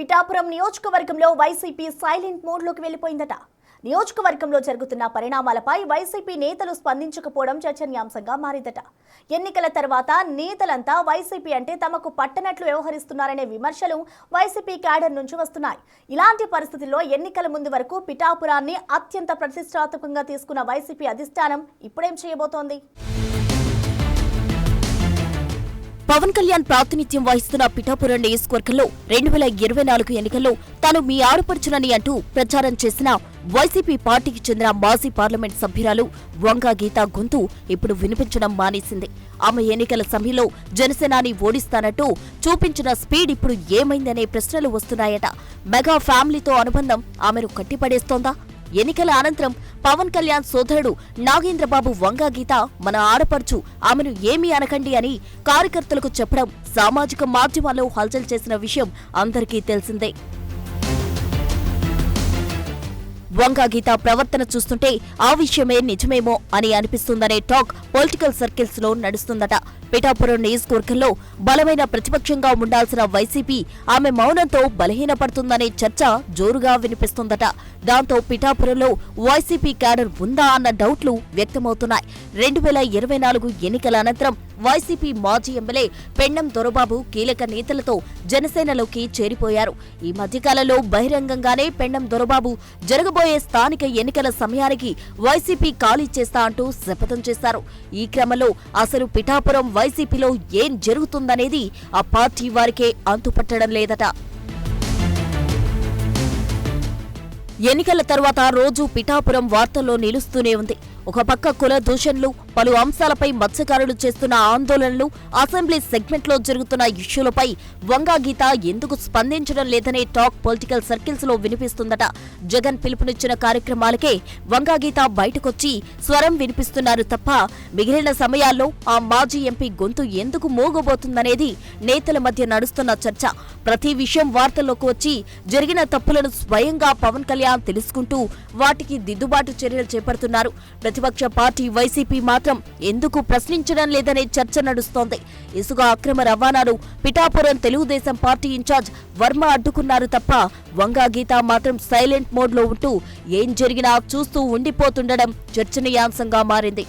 పిఠాపురం నియోజకవర్గంలో YCP silent మోడ్లోకి వెళ్లిపోయిందట. నియోజకవర్గంలో జరుగుతున్న పరిణామాలపై వైసీపీ నేతలు స్పందించకపోవడం చర్చనీయాంశంగా మారిందట. ఎన్నికల తర్వాత నేతలంతా వైసీపీ అంటే తమకు పట్టనట్లు వ్యవహరిస్తున్నారనే విమర్శలు వైసీపీ క్యాడర్ నుంచి వస్తున్నాయి. ఇలాంటి పరిస్థితుల్లో ఎన్నికల ముందు వరకు పిఠాపురాన్ని అత్యంత ప్రతిష్టాత్మకంగా తీసుకున్న వైసీపీ అధిష్టానం ఇప్పుడేం చేయబోతోంది? పవన్ కళ్యాణ్ ప్రాతినిధ్యం వహిస్తున్న పిఠాపురం నియోజకవర్గంలో 2024 ఎన్నికల్లో తాను మీ ఆడపడుచునని అంటూ ప్రచారం చేసిన వైసీపీ పార్టీకి చెందిన మాజీ పార్లమెంట్ సభ్యురాలు వంగా గీత గొంతు ఇప్పుడు వినిపించడం మానేసింది. ఆమె ఎన్నికల సమయంలో జనసేనాని ఓడిస్తానంటూ చూపించిన స్పీడ్ ఇప్పుడు ఏమైందనే ప్రశ్నలు వస్తున్నాయట. మెగా ఫ్యామిలీతో అనుబంధం ఆమెను కట్టిపడేస్తోందా? ఎన్నికల అనంతరం పవన్ కళ్యాణ్ సోదరుడు నాగేంద్రబాబు వంగా గీత మన ఆడపడుచు, ఆమెను ఏమీ అనకండి అని కార్యకర్తలకు చెప్పడం సామాజిక మాధ్యమాల్లో హల్చల్ చేసిన విషయం అందరికీ తెలిసిందే. వంగా గీత ప్రవర్తన చూస్తుంటే ఆ విషయమే నిజమేమో అని అనిపిస్తుందనే టాక్ పొలిటికల్ సర్కిల్స్ లో నడుస్తుందట. పిఠాపురం నియోజకవర్గంలో బలమైన ప్రతిపక్షంగా ఉండాల్సిన వైసీపీ ఆమె మౌనంతో బలహీనపడుతుందనే చర్చ జోరుగా వినిపిస్తుందట. దాంతో పిఠాపురంలో వైసీపీ క్యాడర్ ఉందా అన్న డౌట్లు వ్యక్తమవుతున్నాయి. 2024 ఎన్నికల అనంతరం వైసీపీ మాజీ ఎమ్మెల్యే పెండం దొరబాబు కీలక నేతలతో జనసేనలోకి చేరిపోయారు. ఈ మధ్యకాలంలో బహిరంగంగానే పెండం దొరబాబు జరగబోయే స్థానిక ఎన్నికల సమయానికి వైసీపీ ఖాళీ చేస్తా అంటూ శపథం చేశారు. ఈ క్రమంలో అసలు పిఠాపురం వైసీపీలో ఏం జరుగుతుందనేది ఆ పార్టీ వారికే అంతుపట్టడం లేదట. ఎన్నికల తర్వాత రోజు పిఠాపురం వార్తల్లో నిలుస్తూనే ఉంది. ఒక పక్క కుల దూషణలు, పలు అంశాలపై మత్స్యకారులు చేస్తున్న ఆందోళనలు, అసెంబ్లీ సెగ్మెంట్లో జరుగుతున్న ఇష్యూలపై వంగా గీత ఎందుకు స్పందించడం లేదనే టాక్ పొలిటికల్ సర్కిల్స్ లో వినిపిస్తుందట. జగన్ పిలుపునిచ్చిన కార్యక్రమాలకే వంగా గీత బయటకొచ్చి స్వరం వినిపిస్తున్నారు తప్ప మిగిలిన సమయాల్లో ఆ మాజీ ఎంపీ గొంతు ఎందుకు మోగబోతుందనేది నేతల మధ్య నడుస్తున్న చర్చ. ప్రతి విషయం వార్తల్లోకి వచ్చి జరిగిన తప్పులను స్వయంగా పవన్ కళ్యాణ్ తెలుసుకుంటూ వాటికి దిద్దుబాటు చర్యలు చేపడుతున్నారు. ప్రతిపక్ష పార్టీ వైసీపీ మాత్రం ఎందుకు ప్రశ్నించడం లేదనే చర్చ నడుస్తోంది. ఇసుక అక్రమ రవాణాను పిఠాపురం తెలుగుదేశం పార్టీ ఇన్ఛార్జ్ వర్మ అడ్డుకున్నారు తప్ప వంగా గీత మాత్రం సైలెంట్ మోడ్లో ఉంటూ ఏం జరిగినా చూస్తూ ఉండిపోతుండడం చర్చనీయాంశంగా మారింది.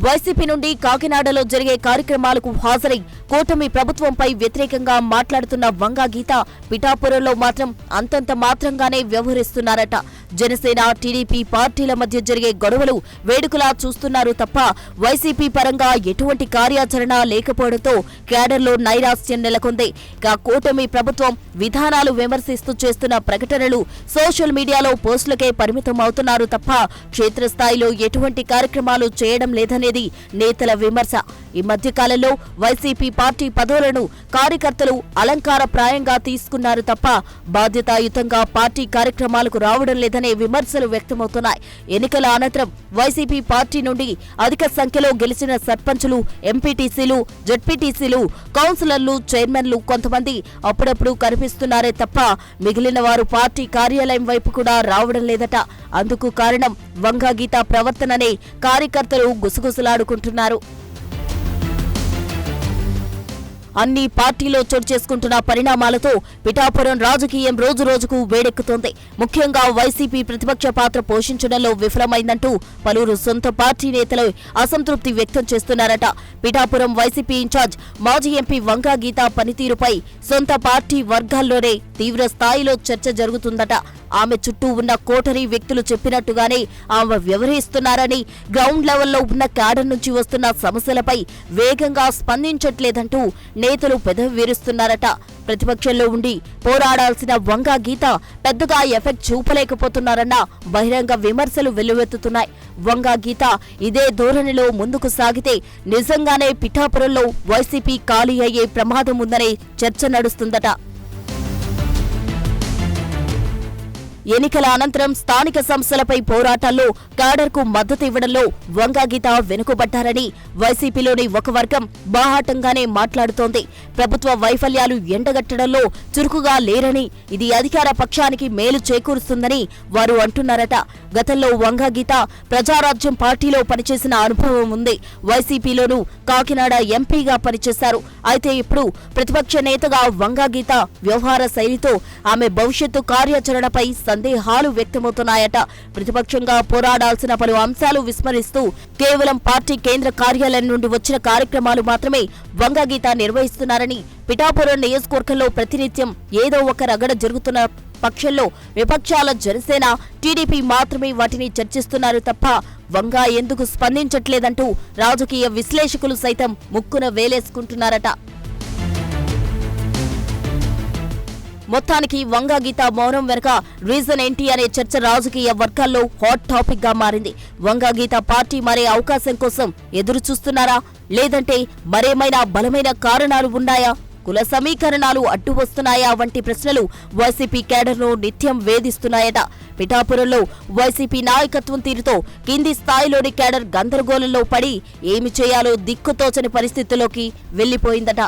వైసీపీ నుండి కాకినాడలో జరిగే కార్యక్రమాలకు హాజరై కూటమి ప్రభుత్వంపై వ్యతిరేకంగా మాట్లాడుతున్న వంగా గీత పిఠాపురంలో మాత్రం అంతంత మాత్రంగానే వ్యవహరిస్తున్నారట. జనసేన, టీడీపీ పార్టీల మధ్య జరిగే గొడవలు వేడుకలా చూస్తున్నారు తప్ప వైసీపీ పరంగా ఎటువంటి కార్యాచరణ లేకపోవడంతో క్యాడర్లో నైరాశ్యం నెలకొంది. ఇక కూటమి ప్రభుత్వం విధానాలు విమర్శిస్తూ చేస్తున్న ప్రకటనలు సోషల్ మీడియాలో పోస్టులకే పరిమితం అవుతున్నారు తప్ప క్షేత్రస్థాయిలో ఎటువంటి కార్యక్రమాలు చేయడం లేదనేది నేతల విమర్శ. ఈ మధ్యకాలంలో వైసీపీ పార్టీ పదవులను కార్యకర్తలు అలంకారప్రాయంగా తీసుకున్నారు తప్ప బాధ్యతాయుతంగా పార్టీ కార్యక్రమాలకు రావడం లేదనే విమర్శలు వ్యక్తమవుతున్నాయి. ఎన్నికల అనంతరం వైసీపీ పార్టీ నుండి అధిక సంఖ్యలో గెలిచిన సర్పంచులు, ఎంపీటీసీలు, జడ్పీటీసీలు, కౌన్సిలర్లు, చైర్మన్లు కొంతమంది అప్పుడప్పుడు కనిపిస్తున్నారే తప్ప మిగిలిన వారు పార్టీ కార్యాలయం వైపు కూడా రావడం లేదట. అందుకు కారణం వంగా గీత ప్రవర్తననే కార్యకర్తలు గుసగుసలాడుకుంటున్నారు. అన్ని పార్టీలో చోటు చేసుకుంటున్న పరిణామాలతో పిఠాపురం రాజకీయం రోజురోజుకు వేడెక్కుతోంది. ముఖ్యంగా వైసీపీ ప్రతిపక్ష పాత్ర పోషించడంలో విఫలమైందంటూ పలువురు సొంత పార్టీ నేతలు అసంతృప్తి వ్యక్తం చేస్తున్నారట. పిఠాపురం వైసీపీ ఇన్ఛార్జ్ మాజీ ఎంపీ వంగా గీత పనితీరుపై సొంత పార్టీ వర్గాల్లోనే తీవ్ర స్థాయిలో చర్చ జరుగుతుందట. ఆమె చుట్టూ ఉన్న కోటరీ వ్యక్తులు చెప్పినట్టుగానే ఆమె వ్యవహరిస్తున్నారని, గ్రౌండ్ లెవెల్లో ఉన్న క్యాడర్ నుంచి వస్తున్న సమస్యలపై వేగంగా స్పందించట్లేదంటూ నేతలు పెదవి విరుస్తున్నారట. ప్రతిపక్షంలో ఉండి పోరాడాల్సిన వంగా గీత పెద్దగా ఎఫెక్ట్ చూపలేకపోతున్నారన్న బహిరంగ విమర్శలు వెల్లువెత్తుతున్నాయి. వంగా గీత ఇదే ధోరణిలో ముందుకు సాగితే నిజంగానే పిఠాపురంలో వైసీపీ ఖాళీ అయ్యే ప్రమాదం ఉందనే చర్చ నడుస్తుందట. ఎన్నికల అనంతరం స్థానిక సంస్థలపై పోరాటాల్లో క్యాడర్కు మద్దతు ఇవ్వడంలో వంగాగీత వెనుకబడ్డారని వైసీపీలోని ఒక వర్గం బాహాటంగానే మాట్లాడుతోంది. ప్రభుత్వ వైఫల్యాలు ఎండగట్టడంలో చురుకుగా లేరని, ఇది అధికార పక్షానికి మేలు చేకూరుస్తుందని వారు అంటున్నారట. గతంలో వంగాగీత ప్రజారాజ్యం పార్టీలో పనిచేసిన అనుభవం ఉంది. వైసీపీలోనూ కాకినాడ ఎంపీగా పనిచేశారు. అయితే ఇప్పుడు ప్రతిపక్ష నేతగా వంగాగీత వ్యవహార శైలితో ఆమె భవిష్యత్తు కార్యాచరణపై సందేహాలు వ్యక్తమవుతున్నాయట. ప్రతిపక్షంగా పోరాడాల్సిన పలు అంశాలు విస్మరిస్తూ కేవలం పార్టీ కేంద్ర కార్యాలయం నుండి వచ్చిన కార్యక్రమాలు మాత్రమే వంగాగీత నిర్వహిస్తున్నారని, పిఠాపురం నియోజకవర్గంలో ప్రతినిత్యం ఏదో ఒక రగడ జరుగుతున్న పక్షంలో విపక్షాల జనసేన, టీడీపీ మాత్రమే వాటిని చర్చిస్తున్నారు తప్ప వంగా ఎందుకు స్పందించట్లేదంటూ రాజకీయ విశ్లేషకులు సైతం ముక్కున వేలేసుకుంటున్నారట. మొత్తానికి వంగాగీత మౌనం వెనుక రీజన్ ఏంటి అనే చర్చ రాజకీయ వర్గాల్లో హాట్ టాపిక్ గా మారింది. వంగాగీత పార్టీ మారే అవకాశం కోసం ఎదురు చూస్తున్నారా, లేదంటే మరేమైనా బలమైన కారణాలు ఉన్నాయా, కుల సమీకరణాలు అడ్డు వస్తున్నాయా వంటి ప్రశ్నలు వైసీపీ కేడర్ను నిత్యం వేధిస్తున్నాయట. పిఠాపురంలో వైసీపీ నాయకత్వం తీరుతో కింది స్థాయిలోని కేడర్ గందరగోళంలో పడి ఏమి చేయాలో దిక్కుతోచని పరిస్థితుల్లోకి వెళ్లిపోయిందట.